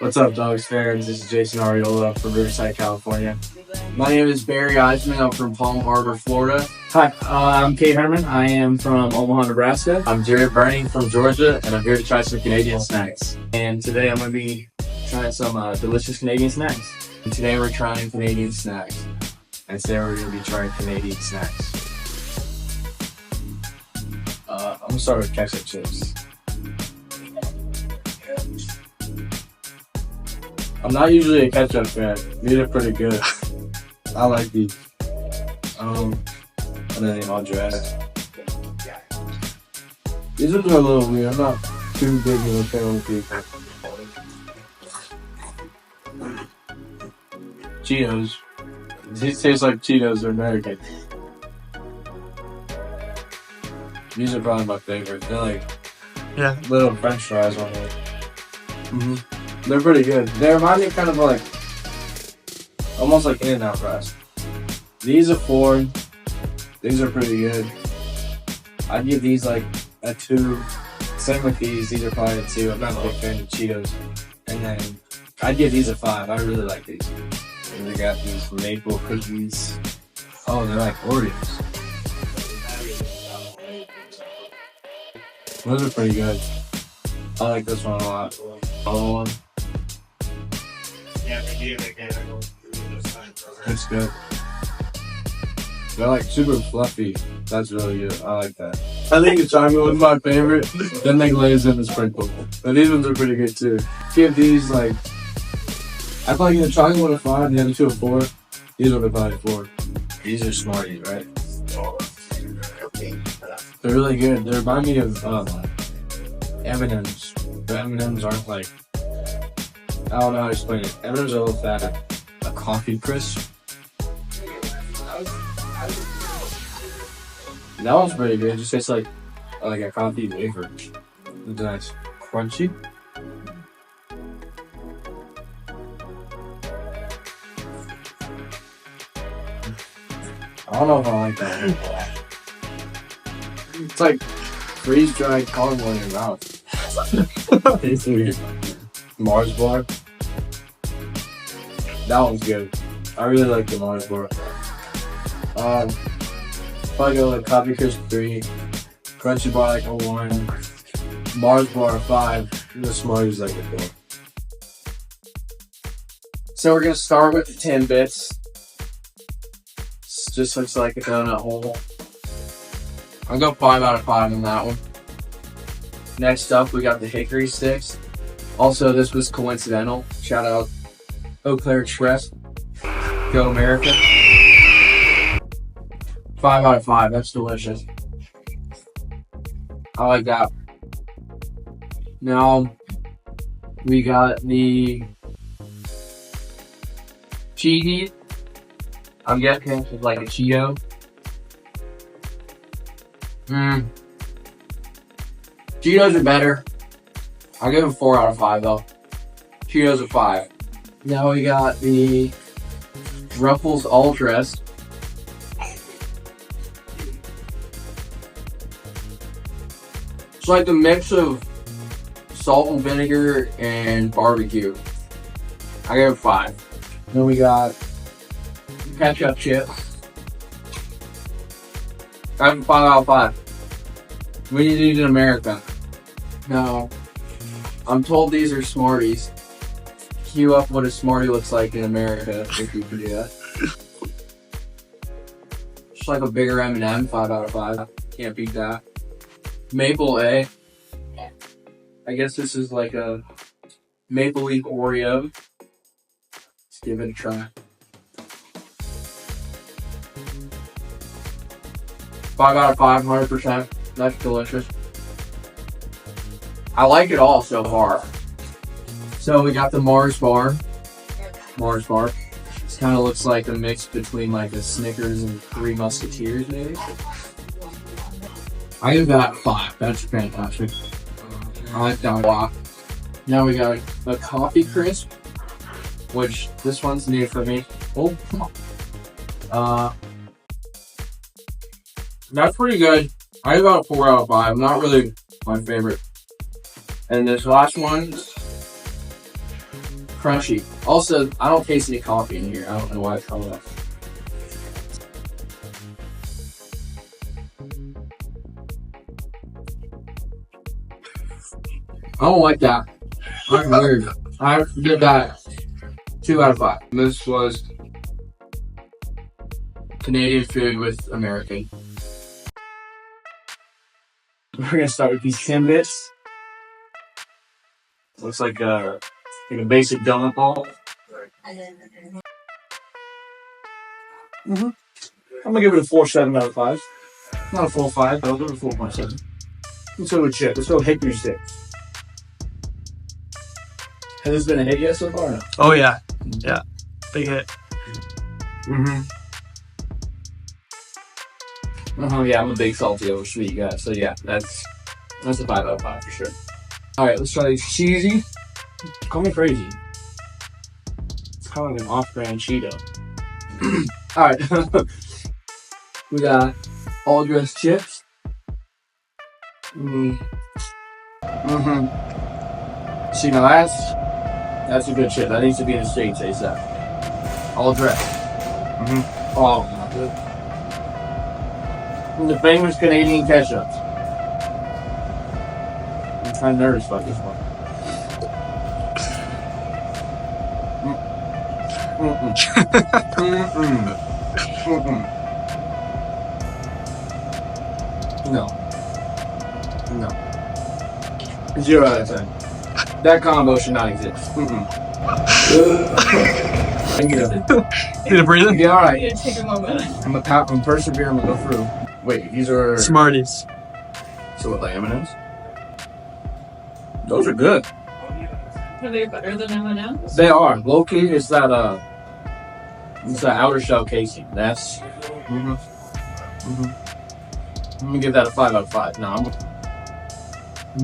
What's up, Dawgs fans? This is Jason Ariola from Riverside, California. My name is Barry Eisman. I'm from Palm Harbor, Florida. Hi, I'm Kate Herman. I am from Omaha, Nebraska. I'm Jared Burning from Georgia, and I'm here to try some Canadian snacks. And today I'm going to be trying some delicious Canadian snacks. And today we're trying Canadian snacks. And today we're going to be trying Canadian snacks. I'm going to start with ketchup chips. I'm not usually a ketchup fan. These are pretty good. I like these. And then I'll dress. These ones are a little weird. I'm not too big of a fan of people. Cheetos. These taste like Cheetos. They're American. These are probably my favorite. They're like little French fries on it. They're pretty good. They remind me kind of like almost like In-N-Out fries. These are 4. These are pretty good. I'd give these like a 2. Same with these. These are probably a 2. I'm not a big fan of Cheetos. And then I'd give these a 5. I really like these. And they got these maple cookies. Oh, they're like Oreos. Those are pretty good. I like this one a lot. Follow one. It's good. They're like super fluffy. That's really good. I like that. I think the chocolate was my favorite. Then they glaze in the sprinkle. But these ones are pretty good too. Give these like, I probably give the chocolate one a 5 and the other 2 a 4. These ones are probably 4. These are Smarties, right? They're really good. They remind me of M&M's. The M&M's aren't like, I don't know how to explain it. M&M's are a little fatter. A coffee crisp. That one's pretty good. It just tastes like a coffee wafer. It's nice. Crunchy. I don't know if I like that one. It's like freeze-dried caramel in your mouth. Tastes weird. Mars bar. That one's good. I really like the Mars bar. Probably go like Coffee Crisp 3, Crunchy bar like a 1, Mars bar 5, and the Smarties like a 4. So we're gonna start with the 10 bits. Just looks like a donut hole. I'll go 5 out of 5 on that one. Next up, we got the hickory sticks. Also, this was coincidental. Shout out Eau Claire Express. Go America. 5 out of 5. That's delicious. I like that. Now, we got the cheesy. I'm guessing it's like a Cheeto. Cheetos are better. I'll give them 4 out of 5 though. Cheetos are 5. Now we got the Ruffles All Dressed. It's like a mix of salt and vinegar and barbecue. I give it 5. Then we got ketchup chips. I give it 5 out of 5. We need these in America. Now, I'm told these are Smarties. Cue up what a Smartie looks like in America, if you can do that. Just like a bigger M&M, 5 out of 5. Can't beat that. Maple A. I guess this is like a Maple Leaf Oreo. Let's give it a try. 5 out of 5, 100%. That's delicious. I like it all so far. So we got the Mars bar. Mars bar. This kind of looks like a mix between like a Snickers and 3 Musketeers maybe. I give that 5. That's fantastic. I like that a lot. Now we got a Coffee Crisp, which this one's new for me. Oh, that's pretty good. I give about 4 out of 5. Not really my favorite. And this last one, Crunchy. Also, I don't taste any coffee in here. I don't know why it's called that. I don't like that. That's weird. I have to give that 2 out of 5. This was Canadian food with American. We're gonna start with these Timbits. Looks like a basic donut ball. I'm gonna give it a 4.7 out of 5. Not a full 5, but I'll give it a 4.7. Let's go with chip. Let's go with hickory stick. Has this been a hit yet so far? Or no? Oh yeah, yeah, big hit. Yeah, I'm a big salty over sweet guy. So yeah, that's a 5 out of 5 for sure. All right, let's try these cheesy. Call me crazy. It's kind of like an off-brand Cheeto. All right, we got all dressed chips. See, now that's a good chip. That needs to be in the States ASAP. All dressed. Oh, not good. And the famous Canadian ketchup. I'm kind of nervous about this one. No. 0 out of 10. That combo should not exist. Need a breather? Yeah, alright. It's gonna take a moment. I'm persevere, I'm gonna go through. Wait, these are Smarties. So what, like M&M's? Those are good. Are they better than M&M's? They are. Low-key, it's that outer shell casing. That's I'm gonna give that a 5 out of 5. No, I'm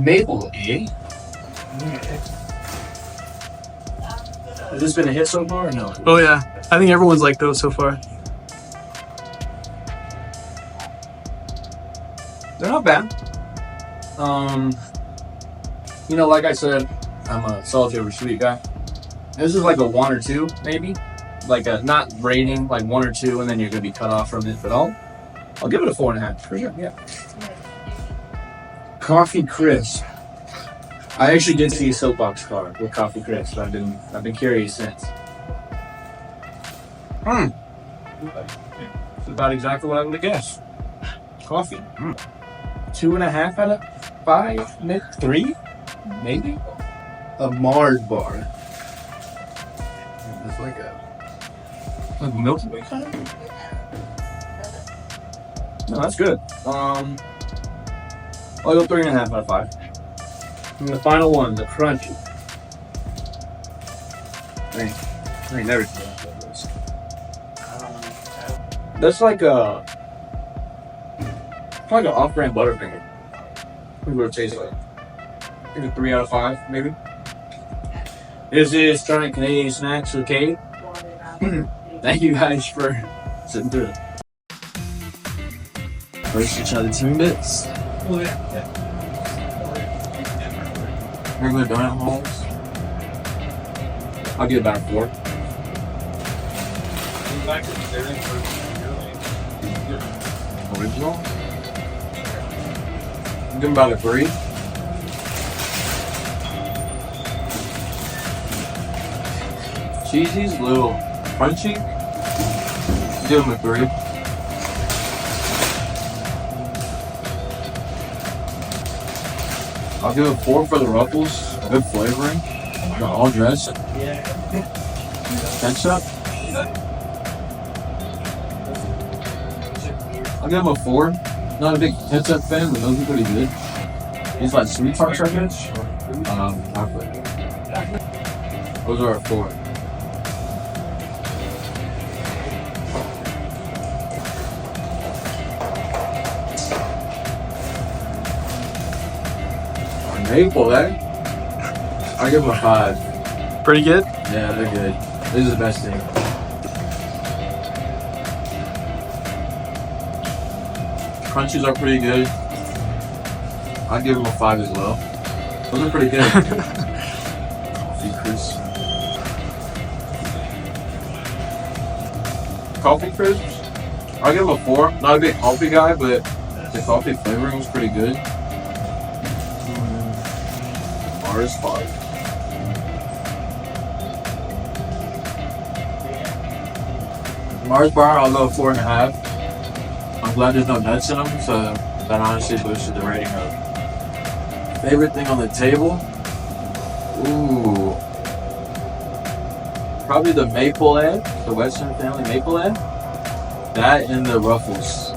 maple, eh? Has this been a hit so far or no? Oh yeah, I think everyone's like those so far. They're not bad. Like I said, I'm a salty over sweet guy. This is like a 1 or 2, maybe. Like a not rating, like 1 or 2, and then you're gonna be cut off from it. But I'll give it a 4.5 for sure. Yeah. Coffee crisp. I actually did see a soapbox car with coffee crisp. I've been curious since. It's about exactly what I would have guessed. Coffee. 2.5 out of 5, 3, maybe. A Mars bar. It's like a Milky Way kind of. No, that's good. I'll go 3.5 out of 5. And the final one, the crunchy. I ain't never seen those. That's like an off-brand Butterfinger. What would it taste like? I think a 3 out of 5, maybe. This is Giant Canadian Snacks Arcade. Thank you guys for sitting through it. First, each other 2 bits. Regular donut holes. I'll give it about a 4. Original? I'll give it about a 3. Cheesy's a little crunchy. Give them a 3. I'll give it a 4 for the ruffles. Good flavoring. They're all dressed. Ketchup. I'll give them a 4. Not a big ketchup fan, but those are pretty good. These like sweet tarts right here. Those are a 4. Maple, eh? I'll give them a 5. Pretty good? Yeah, they're good. This is the best thing. Crunchies are pretty good. I'd give them a 5 as well. Those are pretty good. Coffee crisp. Coffee crisps, I'll give them a 4. Not a big coffee guy, but the coffee flavoring was pretty good. Mars 5. Mars bar, I'll go 4.5. I'm glad there's no nuts in them, so that honestly boosted the rating up. Favorite thing on the table? Ooh. Probably the maple egg, the Western family maple egg. That and the ruffles.